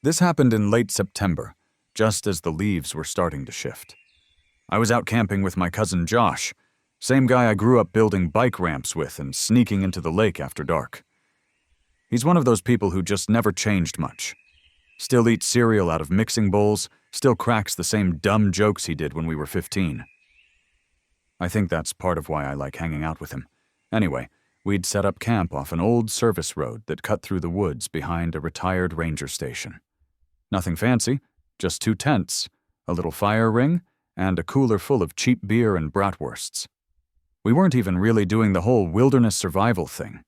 This happened in late September, just as the leaves were starting to shift. I was out camping with my cousin Josh, same guy I grew up building bike ramps with and sneaking into the lake after dark. He's one of those people who just never changed much. Still eats cereal out of mixing bowls, still cracks the same dumb jokes he did when we were 15. I think that's part of why I like hanging out with him. Anyway, we'd set up camp off an old service road that cut through the woods behind a retired ranger station. Nothing fancy, just 2 tents, a little fire ring, and a cooler full of cheap beer and bratwursts. We weren't even really doing the whole wilderness survival thing.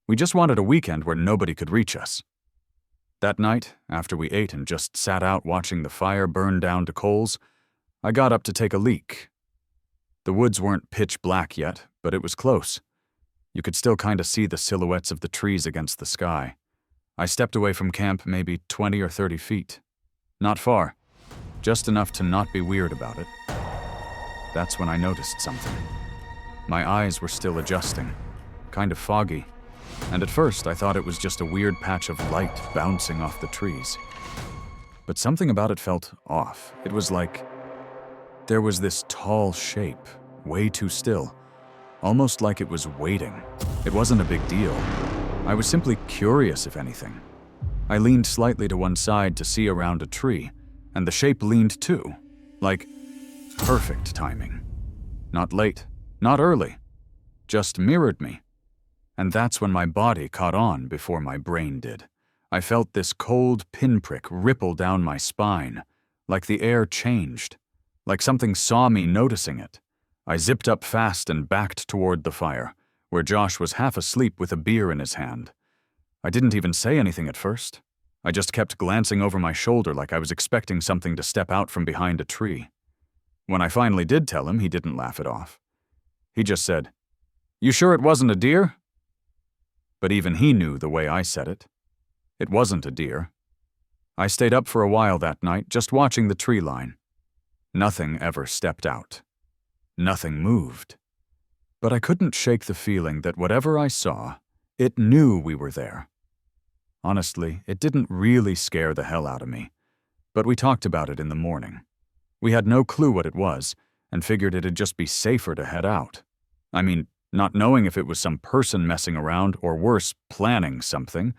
We just wanted a weekend where nobody could reach us. That night, after we ate and just sat out watching the fire burn down to coals, I got up to take a leak. The woods weren't pitch black yet, but it was close. You could still kind of see the silhouettes of the trees against the sky. I stepped away from camp maybe 20 or 30 feet. Not far, just enough to not be weird about it. That's when I noticed something. My eyes were still adjusting, kind of foggy, and at first I thought it was just a weird patch of light bouncing off the trees. But something about it felt off. It was like there was this tall shape, way too still, almost like it was waiting. It wasn't a big deal. I was simply curious, if anything. I leaned slightly to one side to see around a tree, and the shape leaned too, like perfect timing. Not late, not early, just mirrored me. And that's when my body caught on before my brain did. I felt this cold pinprick ripple down my spine, like the air changed, like something saw me noticing it. I zipped up fast and backed toward the fire, where Josh was half asleep with a beer in his hand. I didn't even say anything at first. I just kept glancing over my shoulder like I was expecting something to step out from behind a tree. When I finally did tell him, he didn't laugh it off. He just said, "You sure it wasn't a deer?" But even he knew the way I said it. It wasn't a deer. I stayed up for a while that night, just watching the tree line. Nothing ever stepped out. Nothing moved. But I couldn't shake the feeling that whatever I saw, it knew we were there. Honestly, it didn't really scare the hell out of me, but we talked about it in the morning. We had no clue what it was, and figured it'd just be safer to head out. I mean, not knowing if it was some person messing around, or worse, planning something.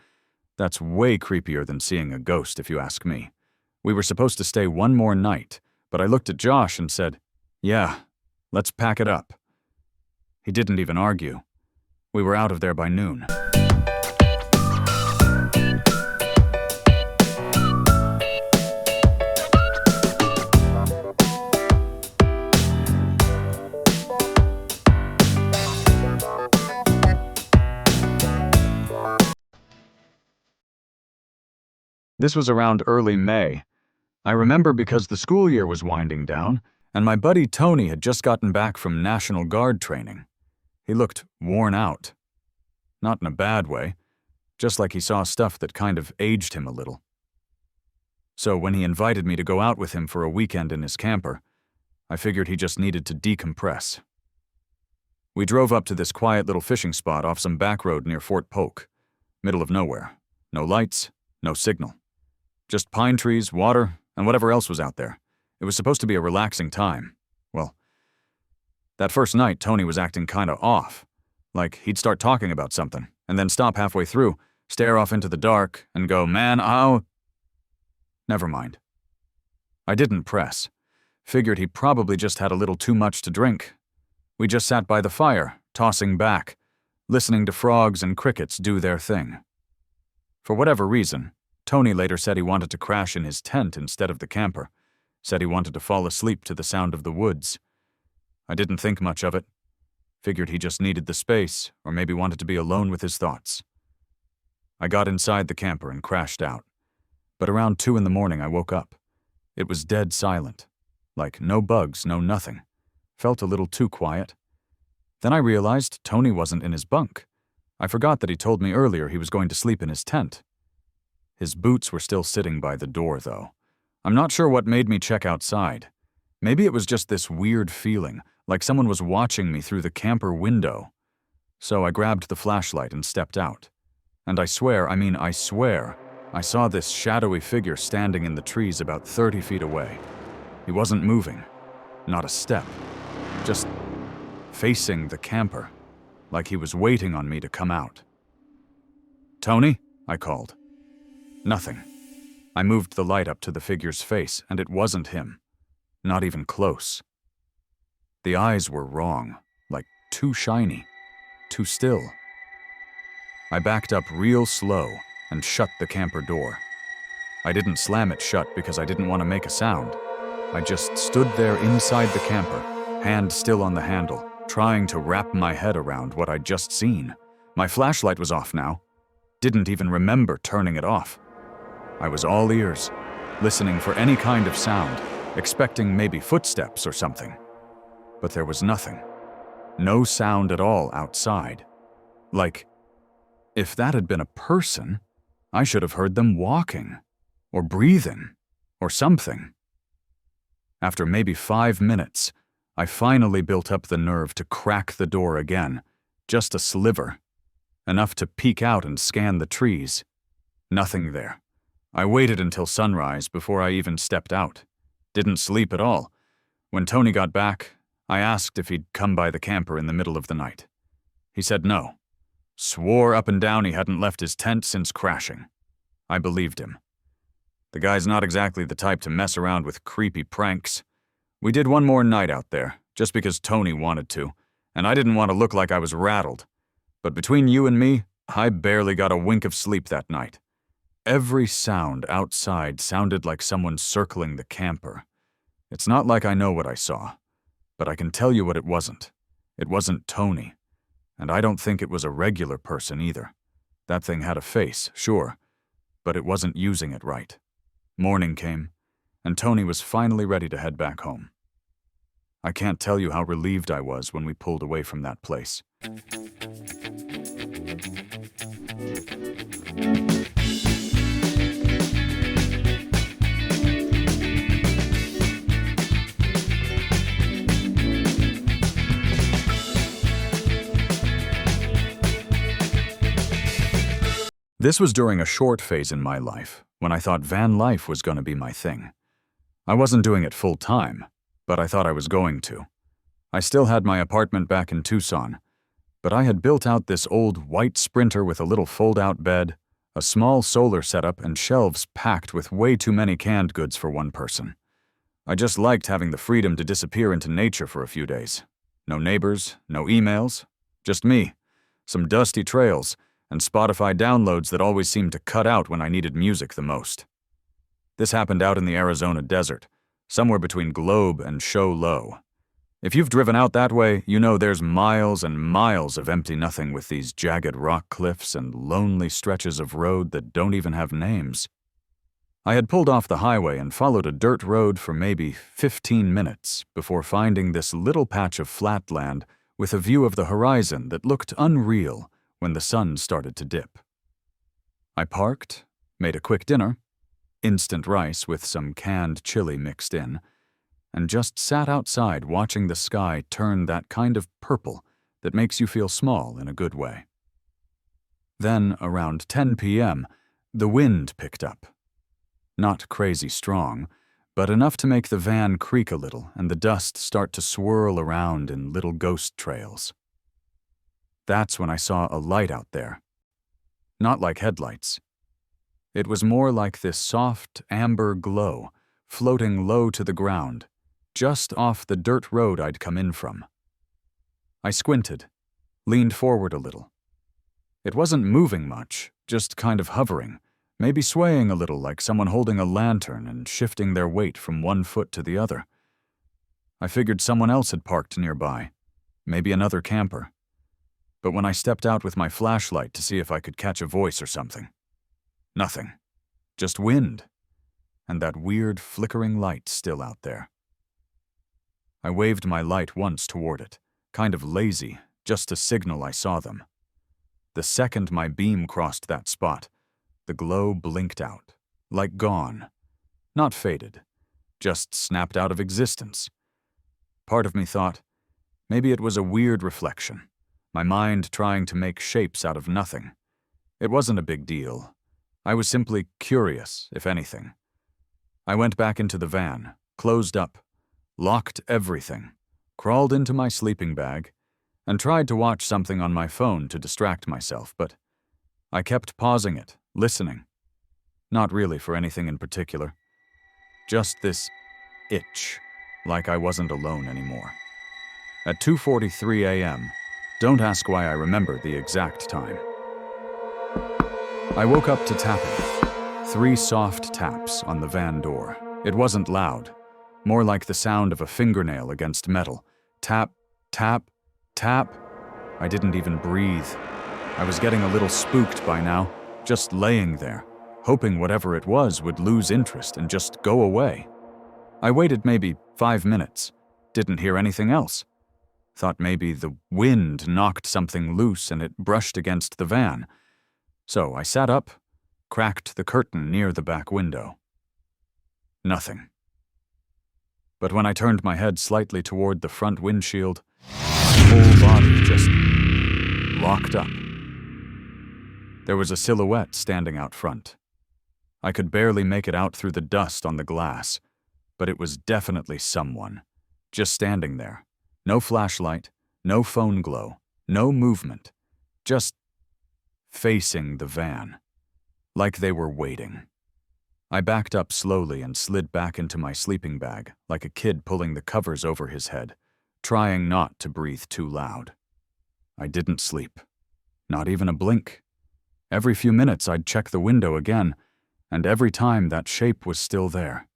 That's way creepier than seeing a ghost, if you ask me. We were supposed to stay one more night, but I looked at Josh and said, "Yeah, let's pack it up." He didn't even argue. We were out of there by noon. This was around early May. I remember because the school year was winding down, and my buddy Tony had just gotten back from National Guard training. He looked worn out. Not in a bad way, just like he saw stuff that kind of aged him a little. So when he invited me to go out with him for a weekend in his camper, I figured he just needed to decompress. We drove up to this quiet little fishing spot off some back road near Fort Polk. Middle of nowhere. No lights, no signal. Just pine trees, water, and whatever else was out there. It was supposed to be a relaxing time. Well, that first night, Tony was acting kinda off. Like he'd start talking about something, and then stop halfway through, stare off into the dark, and go, "Man, I'll..." Never mind. I didn't press. Figured he probably just had a little too much to drink. We just sat by the fire, tossing back, listening to frogs and crickets do their thing. For whatever reason, Tony later said he wanted to crash in his tent instead of the camper, said he wanted to fall asleep to the sound of the woods. I didn't think much of it. Figured he just needed the space, or maybe wanted to be alone with his thoughts. I got inside the camper and crashed out. But around 2 in the morning I woke up. It was dead silent. Like no bugs, no nothing. Felt a little too quiet. Then I realized Tony wasn't in his bunk. I forgot that he told me earlier he was going to sleep in his tent. His boots were still sitting by the door, though. I'm not sure what made me check outside. Maybe it was just this weird feeling, like someone was watching me through the camper window. So I grabbed the flashlight and stepped out. And I swear, I saw this shadowy figure standing in the trees about 30 feet away. He wasn't moving, not a step, just facing the camper, like he was waiting on me to come out. "Tony?" I called. Nothing. I moved the light up to the figure's face, and it wasn't him. Not even close. The eyes were wrong, like too shiny, too still. I backed up real slow and shut the camper door. I didn't slam it shut because I didn't want to make a sound. I just stood there inside the camper, hand still on the handle, trying to wrap my head around what I'd just seen. My flashlight was off now. Didn't even remember turning it off. I was all ears, listening for any kind of sound, expecting maybe footsteps or something. But there was nothing. No sound at all outside. Like, if that had been a person, I should have heard them walking, or breathing, or something. After maybe 5 minutes, I finally built up the nerve to crack the door again, just a sliver, enough to peek out and scan the trees. Nothing there. I waited until sunrise before I even stepped out. Didn't sleep at all. When Tony got back, I asked if he'd come by the camper in the middle of the night. He said no. Swore up and down he hadn't left his tent since crashing. I believed him. The guy's not exactly the type to mess around with creepy pranks. We did one more night out there, just because Tony wanted to, and I didn't want to look like I was rattled. But between you and me, I barely got a wink of sleep that night. Every sound outside sounded like someone circling the camper. It's not like I know what I saw, but I can tell you what it wasn't. It wasn't Tony. And I don't think it was a regular person either. That thing had a face, sure, but it wasn't using it right. Morning came, and Tony was finally ready to head back home. I can't tell you how relieved I was when we pulled away from that place. This was during a short phase in my life, when I thought van life was going to be my thing. I wasn't doing it full time, but I thought I was going to. I still had my apartment back in Tucson, but I had built out this old white Sprinter with a little fold-out bed, a small solar setup, and shelves packed with way too many canned goods for one person. I just liked having the freedom to disappear into nature for a few days. No neighbors, no emails, just me, some dusty trails, and Spotify downloads that always seemed to cut out when I needed music the most. This happened out in the Arizona desert, somewhere between Globe and Show Low. If you've driven out that way, you know there's miles and miles of empty nothing with these jagged rock cliffs and lonely stretches of road that don't even have names. I had pulled off the highway and followed a dirt road for maybe 15 minutes before finding this little patch of flat land with a view of the horizon that looked unreal when the sun started to dip. I parked, made a quick dinner, instant rice with some canned chili mixed in, and just sat outside watching the sky turn that kind of purple that makes you feel small in a good way. Then, around 10 p.m., the wind picked up. Not crazy strong, but enough to make the van creak a little and the dust start to swirl around in little ghost trails. That's when I saw a light out there. Not like headlights. It was more like this soft amber glow floating low to the ground, just off the dirt road I'd come in from. I squinted, leaned forward a little. It wasn't moving much, just kind of hovering, maybe swaying a little like someone holding a lantern and shifting their weight from one foot to the other. I figured someone else had parked nearby, maybe another camper. But when I stepped out with my flashlight to see if I could catch a voice or something, nothing. Just wind, and that weird flickering light still out there. I waved my light once toward it, kind of lazy, just to signal I saw them. The second my beam crossed that spot, the glow blinked out, like gone. Not faded, just snapped out of existence. Part of me thought, maybe it was a weird reflection, my mind trying to make shapes out of nothing. It wasn't a big deal. I was simply curious, if anything. I went back into the van, closed up, locked everything, crawled into my sleeping bag, and tried to watch something on my phone to distract myself, but I kept pausing it, listening. Not really for anything in particular. Just this itch, like I wasn't alone anymore. At 2:43 a.m., don't ask why I remember the exact time. I woke up to tapping. 3 soft taps on the van door. It wasn't loud, more like the sound of a fingernail against metal. Tap, tap, tap. I didn't even breathe. I was getting a little spooked by now, just laying there, hoping whatever it was would lose interest and just go away. I waited maybe 5 minutes, didn't hear anything else. Thought maybe the wind knocked something loose and it brushed against the van. So I sat up, cracked the curtain near the back window. Nothing. But when I turned my head slightly toward the front windshield, my whole body just locked up. There was a silhouette standing out front. I could barely make it out through the dust on the glass, but it was definitely someone, just standing there. No flashlight, no phone glow, no movement, just facing the van, like they were waiting. I backed up slowly and slid back into my sleeping bag, like a kid pulling the covers over his head, trying not to breathe too loud. I didn't sleep, not even a blink. Every few minutes I'd check the window again, and every time that shape was still there.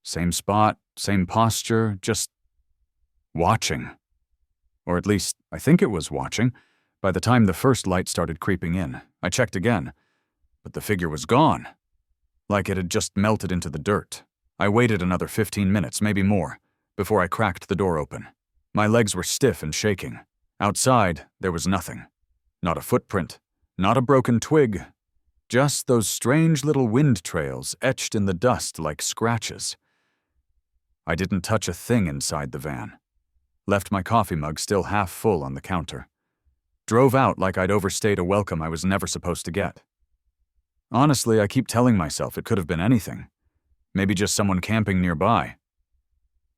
Same spot, same posture, just watching. Or at least, I think it was watching. By the time the first light started creeping in, I checked again, but the figure was gone. Like it had just melted into the dirt. I waited another 15 minutes, maybe more, before I cracked the door open. My legs were stiff and shaking. Outside, there was nothing. Not a footprint, not a broken twig. Just those strange little wind trails etched in the dust like scratches. I didn't touch a thing inside the van. Left my coffee mug still half full on the counter. Drove out like I'd overstayed a welcome I was never supposed to get. Honestly, I keep telling myself it could have been anything. Maybe just someone camping nearby.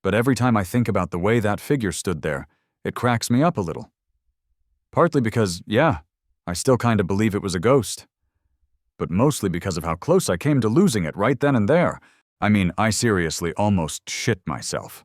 But every time I think about the way that figure stood there, it cracks me up a little. Partly because, yeah, I still kind of believe it was a ghost. But mostly because of how close I came to losing it right then and there. I mean, I seriously almost shit myself.